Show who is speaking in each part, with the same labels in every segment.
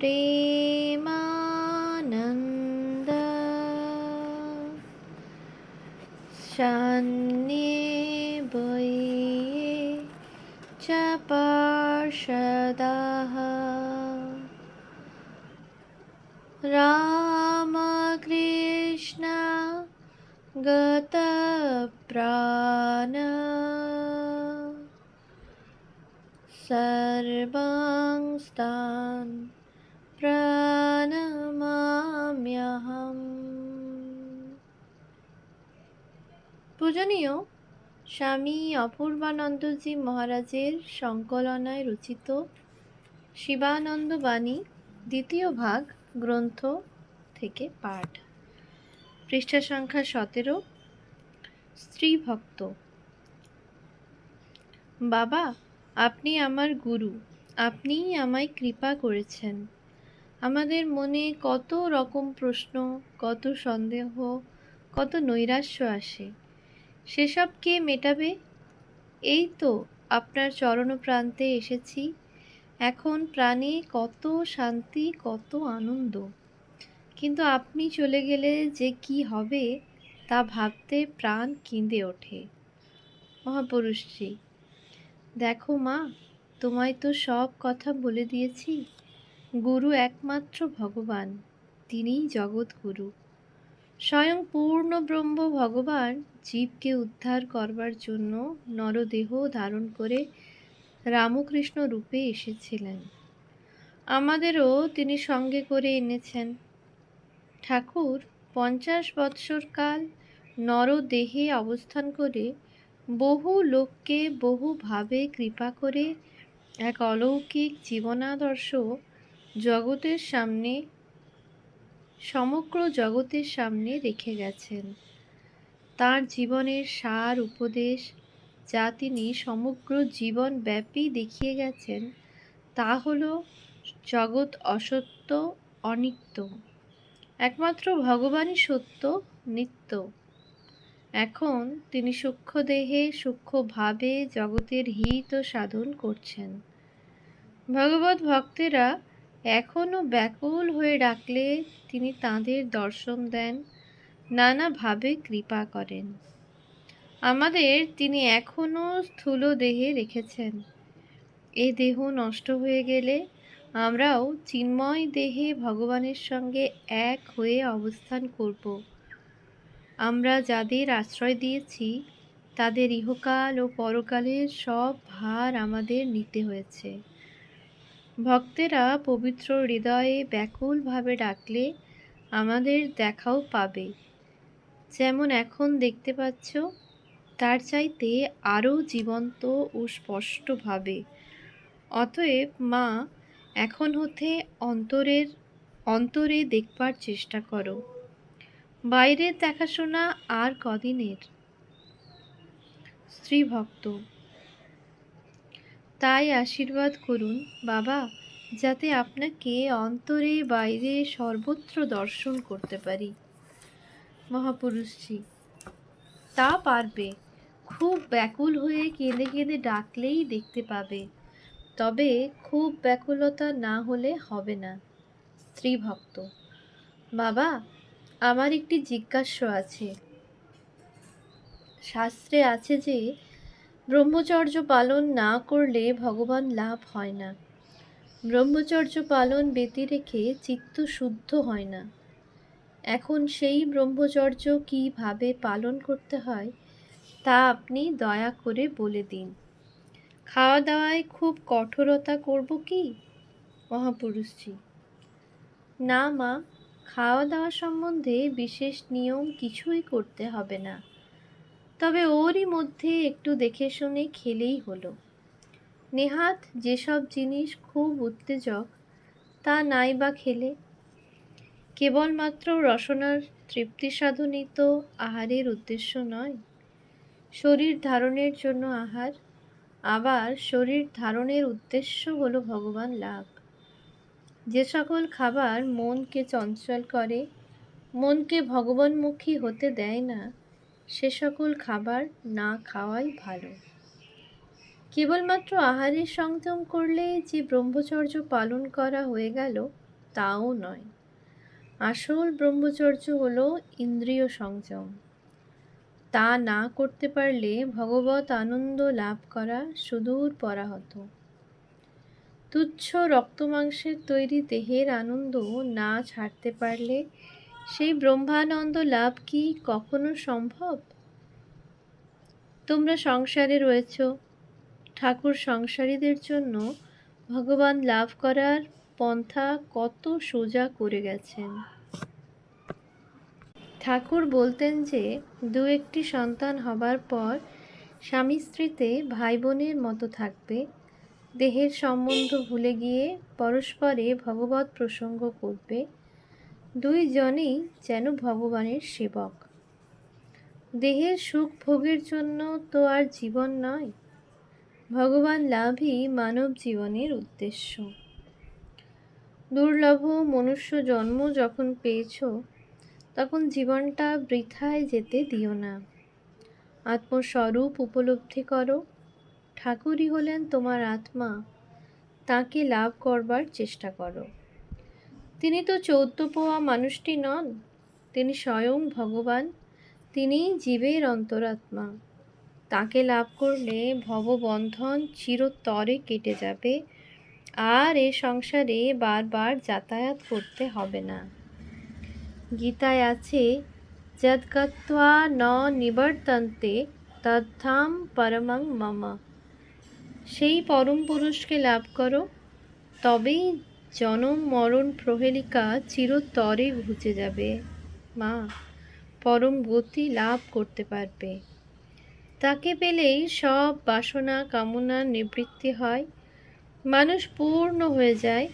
Speaker 1: प्रेमानन्द शन्ये वये च पार्षदाः रामकृष्ण गतप्राण सर्वांस्तान् প্রণমাম্যহম। পূজনীয় স্বামী অপূর্বানন্দজি মহারাজের সংকলনায় রচিত শিবানন্দ বাণী দ্বিতীয় ভাগ গ্রন্থ থেকে পাঠ। পৃষ্ঠা সংখ্যা 17। স্ত্রী ভক্ত। বাবা, আপনি আমার গুরু, আপনিই আমায় কৃপা করেছেন। আমাদের মনে কত রকম প্রশ্ন, কত সন্দেহ, কত নৈরাশ্য আসে, সেসব কে মেটাবে? এই তো আপনার চরণপ্রান্তে এসেছি। এখন প্রাণে কত শান্তি, কত আনন্দ। কিন্তু আপনি চলে গেলে যে কি হবে তা ভাবতে প্রাণ কেঁদে ওঠে। মহাপুরুষজি, দেখো মা, তোমায় তো সব কথা বলে দিয়েছি। গুরু একমাত্র ভগবান, তিনিই জগৎগুরু। স্বয়ং পূর্ণ ব্রহ্ম ভগবান জীবকে উদ্ধার করবার জন্য নরদেহ ধারণ করে রামকৃষ্ণ রূপে এসেছিলেন। আমাদেরও তিনি সঙ্গে করে এনেছেন। ঠাকুর 50 বৎসর কাল নরদেহে অবস্থান করে বহু লোককে বহুভাবে কৃপা করে এক অলৌকিক জীবনাদর্শ জগতের সামনে, সমগ্র জগতের সামনে রেখে গেছেন। তার জীবনের সার উপদেশ যা তিনি সমগ্র জীবন ব্যাপী দেখিয়ে গেছেন, তা হল জগৎ অসত্য, অনিত্য। একমাত্র ভগবানই সত্য, নিত্য। এখন তিনি সূক্ষ্ম দেহে সূক্ষ্মভাবে জগতের হিত সাধন করছেন। ভগবত ভক্তেরা এখনো ব্যাকুল হয়ে ডাকলে তিনি তাঁদের দর্শন দেন, নানাভাবে কৃপা করেন। আমাদের তিনি এখনো স্থূল দেহে রেখেছেন। এ দেহ নষ্ট হয়ে গেলে আমরাও চিন্ময় দেহে ভগবানের সঙ্গে এক হয়ে অবস্থান করব। আমরা যাদের আশ্রয় দিয়েছি তাদের ইহকাল ও পরকালের সব ভার আমাদের নিতে হয়েছে। ভক্তেরা পবিত্র হৃদয়ে ব্যাকুলভাবে ডাকলে আমাদের দেখাও পাবে। যেমন এখন দেখতে পাচ্ছ, তার চাইতে আরও জীবন্ত ও স্পষ্টভাবে। অতএব মা, এখন হতে অন্তরে দেখবার চেষ্টা করো। বাইরের দেখাশোনা আর কদিনের? স্ত্রী ভক্ত। তাই আশীর্বাদ করুন বাবা, যাতে আপনাকে অন্তরে বাইরে সর্বত্র দর্শন করতে পারি। মহাপুরুষজি, তা পারবে। খুব ব্যাকুল হয়ে কেঁদে কেঁদে ডাকলেই দেখতে পাবে। তবে খুব ব্যাকুলতা না হলে হবে না। স্ত্রী ভক্ত। বাবা, আমার একটি জিজ্ঞাস্য আছে। শাস্ত্রে আছে যে ব্রহ্মচর্য পালন না করলে ভগবান লাভ হয় না। ব্রহ্মচর্য পালন ব্যতি রেখে চিত্ত শুদ্ধ হয় না। এখন সেই ব্রহ্মচর্য কিভাবে পালন করতে হয় তা আপনি দয়া করে বলে দিন। খাওয়া দাওয়ায় খুব কঠোরতা করব কি? মহাপুরুষজি। না মা, খাওয়া দাওয়া সম্বন্ধে বিশেষ নিয়ম কিছুই করতে হবে না। তবে ওরই মধ্যে একটু দেখে শুনে খেলেই হলো। নেহাত যেসব জিনিস খুব উত্তেজক তা নাই বা খেলে। কেবলমাত্র রসনার তৃপ্তি সাধনই তো আহারের উদ্দেশ্য নয়। শরীর ধারণের জন্য আহার, আবার শরীর ধারণের উদ্দেশ্য হলো ভগবান লাভ। যে সকল খাবার মনকে চঞ্চল করে, মনকে ভগবানমুখী হতে দেয় না, সে সকল খাবার না খাওয়াই ভালো। কেবলমাত্র আহারের সংযম করলেই যে ব্রহ্মচর্য পালন করা হয়ে গেল তাও নয়। আসল ব্রহ্মচর্য হলো ইন্দ্রিয় সংযম। তা না করতে পারলে ভগবত আনন্দ লাভ করা সুদূর পরাহত। তুচ্ছ রক্তমাংসের তৈরি দেহের আনন্দ না ছাড়তে পারলে সেই ব্রহ্মানন্দ লাভ কি কখনো সম্ভব? তোমরা সংসারে রয়েছ, ঠাকুর সংসারীদের জন্য ভগবান লাভ করার পন্থা কত সোজা করে গেছেন। ঠাকুর বলতেন যে দু একটি সন্তান হবার পর স্বামী স্ত্রীতে ভাই বোনের মতো থাকবে, দেহের সম্বন্ধ ভুলে গিয়ে পরস্পরে ভগবৎ প্রসঙ্গ করবে, দুইজনেই যেন ভগবানের সেবক। দেহের সুখ ভোগের জন্য তো আর জীবন নয়, ভগবান লাভই মানব জীবনের উদ্দেশ্য। দুর্লভ মনুষ্য জন্ম যখন পেয়েছ, তখন জীবনটা বৃথায় যেতে দিও না। আত্মস্বরূপ উপলব্ধি করো, ঠাকুরই হলেন তোমার আত্মা, তাকে লাভ করবার চেষ্টা করো। তিনি তো 14 পোয়া মানুষটি নন, তিনি স্বয়ং ভগবান, তিনিই জীবের অন্তরাত্মা। তাকে লাভ করলে ভববন্ধন চিরতরে কেটে যাবে, আর এ সংসারে বারবার যাতায়াত করতে হবে না। গীতায় আছে, যদ্গত্বা ন নিবর্তন্তে তদ্ধাম পরমং মম। সেই পরম পুরুষকে লাভ করো, তবেই জনম মরণ প্রহেলিকা চিরতরে ঘুচে যাবে। মা, পরম গতি লাভ করতে পারবে। তাকে পেলেই সব বাসনা কামনার নিবৃত্তি হয়, মানুষ পূর্ণ হয়ে যায়,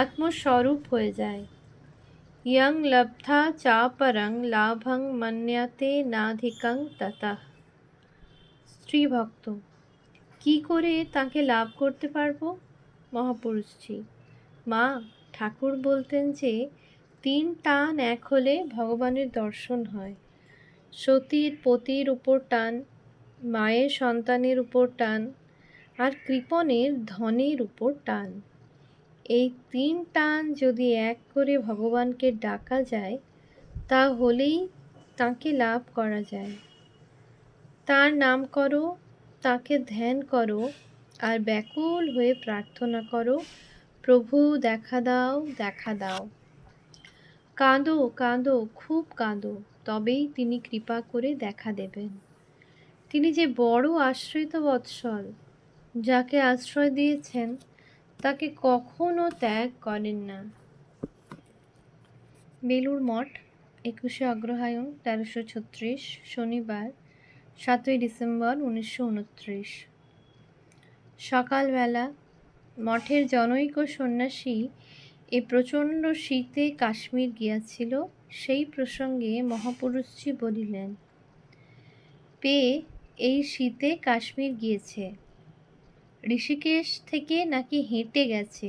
Speaker 1: আত্মস্বরূপ হয়ে যায়। ইয়ং লব্ধা চাপরং লাভং মন্যতে নাধিকং ততঃ। স্ত্রী ভক্ত, কি করে তাকে লাভ করতে পারবো? মহাপুরুষজি, মা, ঠাকুর বলতেন যে 3 টান এক হলে ভগবানের দর্শন হয়। সতীর পতির উপর টান, মায়ের সন্তানের উপর টান, আর কৃপণের ধনের উপর টান। এই 3 টান যদি এক করে ভগবানকে ডাকা যায়, তাহলেই তাকে লাভ করা যায়। তার নাম করো, তাকে ধ্যান করো, আর ব্যাকুল হয়ে প্রার্থনা করো, প্রভু দেখা দাও, দেখা দাও। কাঁদো কাঁদো, খুব কাঁদো, তবেই তিনি কৃপা করে দেখা দেবেন। তিনি যে বড় আশ্রিত বৎসল, যাকে আশ্রয় দিয়েছেন তাকে কখনো ত্যাগ করেন না। বেলুড় মঠ, 21শে অগ্রহায়ণ 1336, শনিবার 7ই ডিসেম্বর 1929। সকালবেলা মঠের জনৈক সন্ন্যাসী এ প্রচণ্ড শীতে কাশ্মীর গিয়াছিল, সেই প্রসঙ্গে মহাপুরুষজি বলিলেন, পেয়ে এই শীতে কাশ্মীর গিয়েছে, ঋষিকেশ থেকে নাকি হেঁটে গেছে।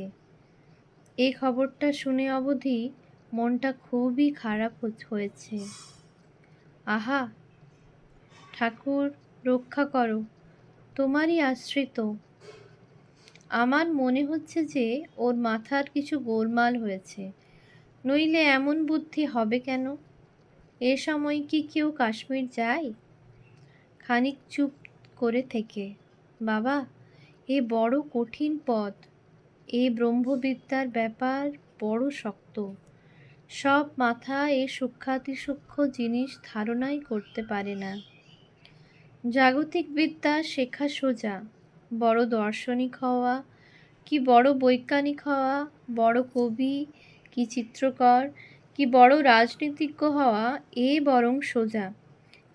Speaker 1: এই খবরটা শুনে অবধি মনটা খুবই খারাপ হয়েছে। আহা ঠাকুর, রক্ষা করো, তোমারই আশ্রিত। আমার মনে হচ্ছে যে ওর মাথার কিছু গোলমাল হয়েছে, নইলে এমন বুদ্ধি হবে কেন? এ সময় কি কেউ কাশ্মীর যায়? খানিক চুপ করে থেকে, বাবা, এ বড় কঠিন পথ, এ ব্রহ্মবিদ্যার ব্যাপার বড় শক্ত, সব মাথা এ সূক্ষ্মাতিসূক্ষ্ম জিনিস ধারণাই করতে পারে না। জাগতিক বিদ্যা শেখা সোজা, বড় দার্শনিক হওয়া কি বড় বৈজ্ঞানিক হওয়া, বড় কবি কি চিত্রকর কি বড় রাজনীতিজ্ঞ হওয়া, এ বরং সোজা,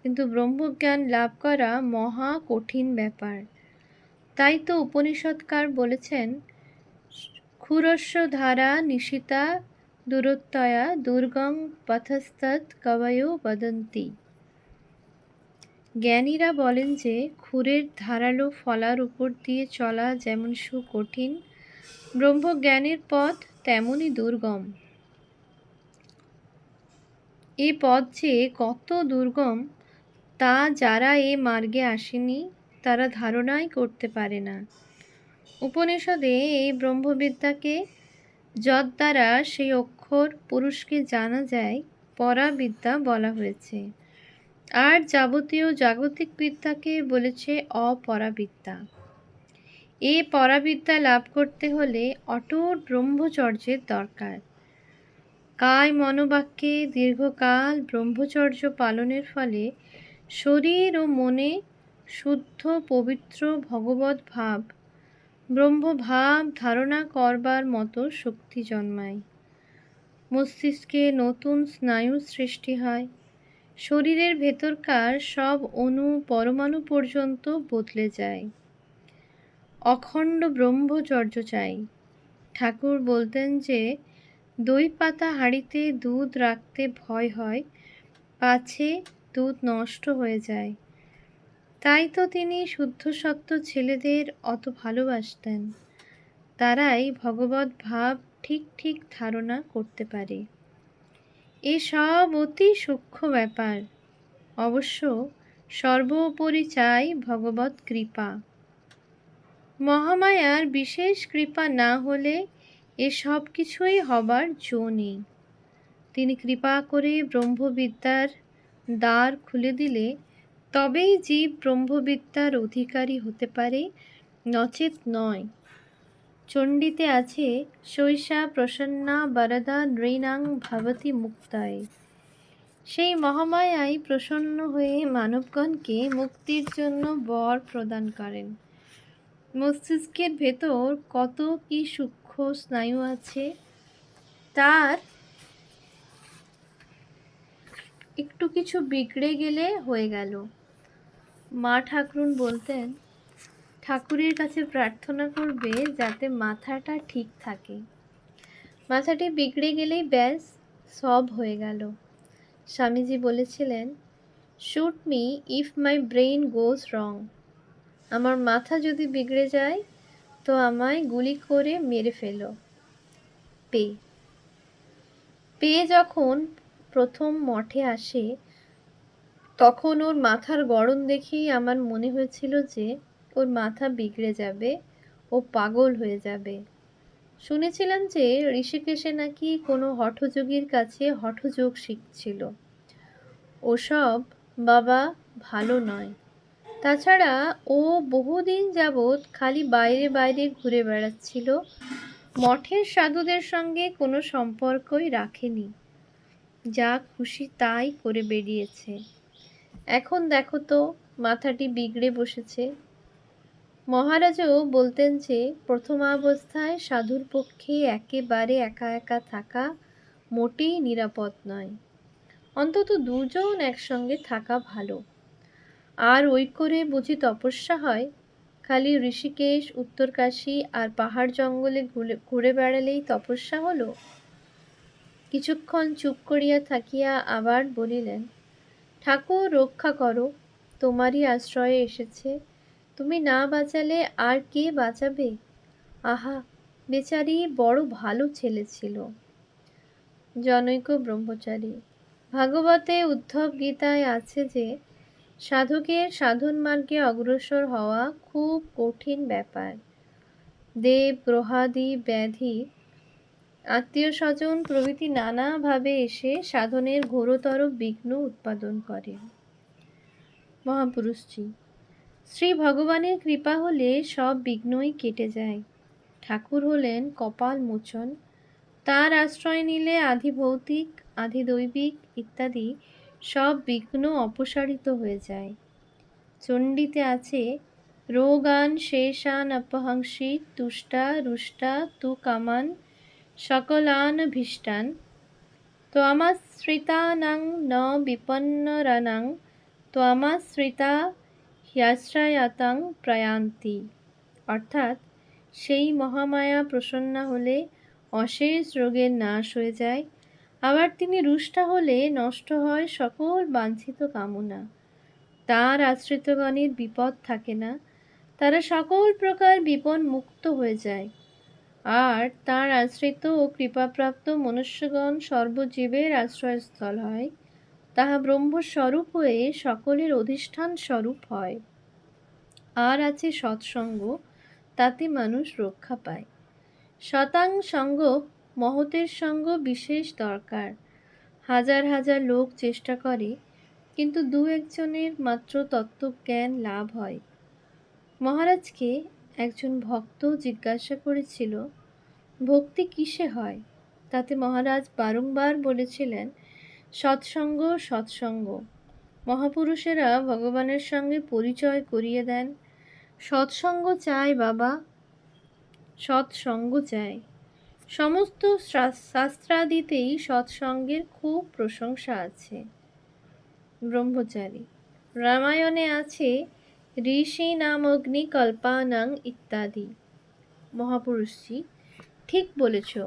Speaker 1: কিন্তু ব্রহ্মজ্ঞান লাভ করা মহা কঠিন ব্যাপার। তাই তো উপনিষদকার বলেছেন, ক্ষুরস্য ধারা নিশিতা দূরত্বয়া দুর্গম পথস্তৎ কবয়ো বদন্তি। জ্ঞানীরা বলেন যে ক্ষুরের ধারালো ফলার উপর দিয়ে চলা যেমন সুকঠিন, ব্রহ্মজ্ঞানের পথ তেমনই দুর্গম। এ পথ যে কত দুর্গম, তা যারা এ মার্গে আসেনি তারা ধারণাই করতে পারে না। উপনিষদে এই ব্রহ্মবিদ্যাকে যৎ দ্বারা সেই অক্ষর পুরুষকে জানা যায় পরাবিদ্যা বলা হয়েছে। আর যাবতীয় জাগতিক বিদ্যাকে বলেছে অপরাবিদ্যা। এ পরাবিদ্যা লাভ করতে হলে অটুট ব্রহ্মচর্যের দরকার। কায় মনোবাক্যে দীর্ঘকাল ব্রহ্মচর্য পালনের ফলে শরীর ও মনে শুদ্ধ পবিত্র ভগবৎ ভাব ব্রহ্মভাব ধারণা করবার মতো শক্তি জন্মায়। মস্তিষ্কে নতুন স্নায়ু সৃষ্টি হয়। শরীরের ভেতরকার সব অণু পরমাণু পর্যন্ত বদলে যায়। অখণ্ড ব্রহ্মচর্য চাই। ঠাকুর বলতেন যে দই পাতা হাঁড়িতে দুধ রাখতে ভয় হয়, পাছে দুধ নষ্ট হয়ে যায়। তাই তো তিনি শুদ্ধ সত্য ছেলেদের অত ভালোবাসতেন। তারাই ভগবৎ ভাব ঠিক ঠিক ধারণা করতে পারে। এসব অতি সূক্ষ্ম ব্যাপার। অবশ্য সর্বোপরি চাই ভগবৎ কৃপা। মহামায়ার বিশেষ কৃপা না হলে এসব কিছুই হবার জো নেই। তিনি কৃপা করে ব্রহ্মবিদ্যার দ্বার খুলে দিলে তবেই জীব ব্রহ্মবিদ্যার অধিকারী হতে পারে, নচেৎ নয়। চণ্ডীতে আছে শৈষা প্রসন্না বরদা নৃণাং ভবতি মুক্তায়। সেই মহামায়াই প্রসন্ন হয়ে মানবগণকে মুক্তির জন্য বর প্রদান করেন। মস্তিষ্কের ভেতর কত কি সূক্ষ্ম স্নায়ু আছে, তার একটু কিছু বিগড়ে গেলে হয়ে গেল। মা ঠাকরুন বলতেন, ঠাকুরের কাছে প্রার্থনা করবে যাতে মাথাটা ঠিক থাকে। মাথাটি বিগড়ে গেলেই ব্যাস সব হয়ে গেল। স্বামীজি বলেছিলেন, shoot me if my brain goes wrong. আমার মাথা যদি বিগড়ে যায় তো আমায় গুলি করে মেরে ফেলো। পেয়ে যখন প্রথম মঠে আসে তখন ওর মাথার গড়ন দেখেই আমার মনে হয়েছিল যে ওর মাথা বিগড়ে যাবে, ও পাগল হয়ে যাবে। শুনেছিলাম যে ঋষিকেশে নাকি কোনো হঠযোগীর কাছে হঠযোগ শিখছিল। ওসব বাবা ভালো নয়। তাছাড়া ও বহুদিন যাবৎ খালি বাইরে বাইরে ঘুরে বেড়াচ্ছিল, মঠের সাধুদের সঙ্গে কোনো সম্পর্কই রাখেনি। যা খুশি তাই করে বেরিয়েছে। এখন দেখো তো মাথাটি বিগড়ে বসেছে। মহারাজও বলতেন যে প্রথমাবস্থায় সাধুর পক্ষে একেবারে একা একা থাকা মোটেই নিরাপদ নয়। অন্তত দুজন একসঙ্গে থাকা ভালো। আর ওই করে বুঝি তপস্যা হয়? খালি ঋষিকেশ, উত্তরকাশী আর পাহাড় জঙ্গলে ঘুরে বেড়ালেই তপস্যা হলো? কিছুক্ষণ চুপ করিয়া থাকিয়া আবার বলিলেন, ঠাকুর রক্ষা করো, তোমারই আশ্রয়ে এসেছে, তুমি না বাঁচালে আর কে বাঁচাবে? আহা, বেচারি বড় ভালো ছেলে ছিল। জনৈক ব্রহ্মচারী। ভাগবতে উদ্ধব গীতায় আছে যে সাধকের সাধন মার্গে অগ্রসর হওয়া খুব কঠিন ব্যাপার। দেব গ্রহাদি ব্যাধি আত্মীয় স্বজন প্রভৃতি নানাভাবে এসে সাধনের ঘোরতর বিঘ্ন উৎপাদন করে। মহাপুরুষজি, শ্রী ভগবানের কৃপা হলে সব বিঘ্নই কেটে যায়। ঠাকুর হলেন কপাল মোচন। তার আশ্রয় নিলে আধি ভৌতিক, আধি দৈবিক ইত্যাদি সব বিঘ্ন অপসারিত হয়ে যায়। চণ্ডীতে আছে রোগান শেষান অপহংসি তুষ্টা রুষ্টা তু কামান সকলানভীষ্টান ত্বমাশ্রিতানাং ন বিপন্নরানাং ত্বমাশ্রিতা হ্যাশ্রয়াতাং প্রয়ান্তি। অর্থাৎ সেই মহামায়া প্রসন্না হলে অশেষ রোগের নাশ হয়ে যায়। আবার তিনি রুষ্টা হলে নষ্ট হয় সকল বাঞ্ছিত কামনা। তার আশ্রিতগণের বিপদ থাকে না, তারা সকল প্রকার বিপদ মুক্ত হয়ে যায়। আর তার আশ্রিত ও কৃপাপ্রাপ্ত মনুষ্যগণ সর্বজীবের আশ্রয়স্থল হয়, তাহা ব্রহ্মস্বরূপ হয়ে সকলের অধিষ্ঠান স্বরূপ হয়। আর আছে সৎসঙ্গ, তাতে মানুষ রক্ষা পায়। শতাং সঙ্গ মহতের সঙ্গ বিশেষ দরকার। হাজার হাজার লোক চেষ্টা করে, কিন্তু দু একজনের মাত্র তত্ত্বজ্ঞান লাভ হয়। মহারাজকে একজন ভক্ত জিজ্ঞাসা করেছিল, ভক্তি কিসে হয়? তাতে মহারাজ বারংবার বলেছিলেন, সৎসঙ্গ, সৎসঙ্গ। মহাপুরুষেরা ভগবানের সঙ্গে পরিচয় করিয়ে দেন। সৎসঙ্গ চাই বাবা, সৎসঙ্গ চাই। সমস্ত শাস্ত্রাদিতেই সৎসঙ্গের খুব প্রশংসা আছে। ব্রহ্মচারী, রামায়ণে আছে ঋষি নাম অগ্নি কল্পানাং ইত্যাদি। মহাপুরুষজি, ঠিক বলেছ।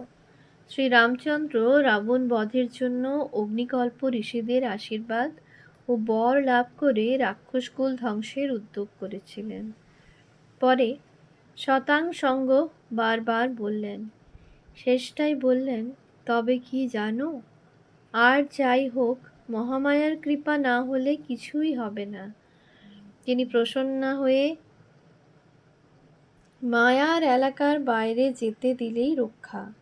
Speaker 1: শ্রী রামচন্দ্র রাবণ বধের জন্য অগ্নিকল্প ঋষিদের আশীর্বাদ ও বর লাভ করে রাক্ষসকুল ধ্বংসের উদ্যোগ করেছিলেন। পরে শতাংসঙ্গ বারবার বললেন, শেষটাই বললেন, তবে কি জানো, আর যাই হোক, মহামায়ার কৃপা না হলে কিছুই হবে না। তিনি প্রসন্ন হয়ে মায়ার এলাকার বাইরে যেতে দিলেই রক্ষা,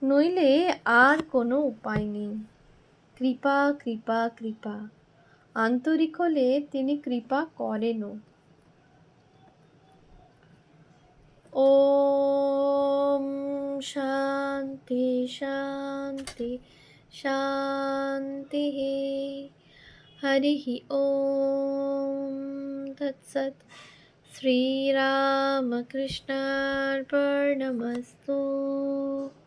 Speaker 1: নইলে আর কোনো উপায় নেই। কৃপা, কৃপা, কৃপা। আন্তরিক হলে তিনি কৃপা করেনও। ওম শান্তি শান্তি শান্তি। হরি ওম তৎসৎ। শ্রীরামকৃষ্ণার্পণমস্তু।